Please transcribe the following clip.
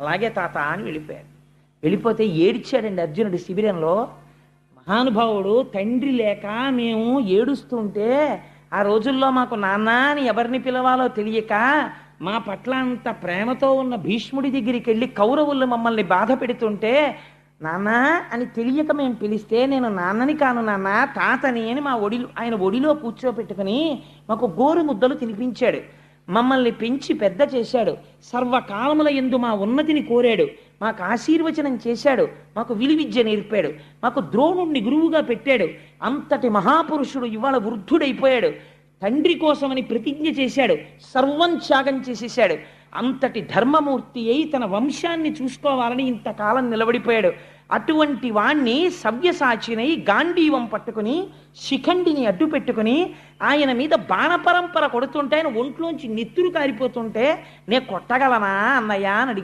అలాగే తాత అని వెళ్ళిపోయాడు. వెళ్ళిపోతే ఏడ్చాడండి అర్జునుడు శిబిరంలో. మహానుభావుడు తండ్రి లేక మేము ఏడుస్తుంటే ఆ రోజుల్లో మాకు నాన్న అని ఎవరిని పిలవాలో తెలియక మా పట్ల అంత ప్రేమతో ఉన్న భీష్ముడి దగ్గరికి వెళ్ళి కౌరవులు మమ్మల్ని బాధ పెడుతుంటే నాన్న అని తెలియక మేము పిలిస్తే నేను నాన్నని కాను నాన్న తాతని అని ఆయన ఒడిలో కూర్చోపెట్టుకుని మాకు గోరు ముద్దలు తినిపించాడు. మమ్మల్ని పెంచి పెద్ద చేశాడు. సర్వకాలముల యందు మా ఉన్నతిని కోరాడు. మాకు ఆశీర్వచనం చేశాడు. మాకు విలువిద్య నేర్పాడు. మాకు ద్రోణుణ్ణి గురువుగా పెట్టాడు. అంతటి మహాపురుషుడు ఇవాళ వృద్ధుడైపోయాడు. తండ్రి కోసమని ప్రతిజ్ఞ చేశాడు. సర్వం త్యాగం చేసేశాడు. అంతటి ధర్మమూర్తి అయి తన వంశాన్ని చూసుకోవాలని ఇంతకాలం నిలబడిపోయాడు. అటువంటి వాణ్ణి సవ్యసాచినై గాంధీవం పట్టుకుని శిఖండిని అడ్డు పెట్టుకుని ఆయన మీద బాణపరంపర కొడుతుంటే ఆయన ఒంట్లోంచి నెత్తురు కారిపోతుంటే నే కొట్టగలనా అన్నయ్య అని అడిగాడు.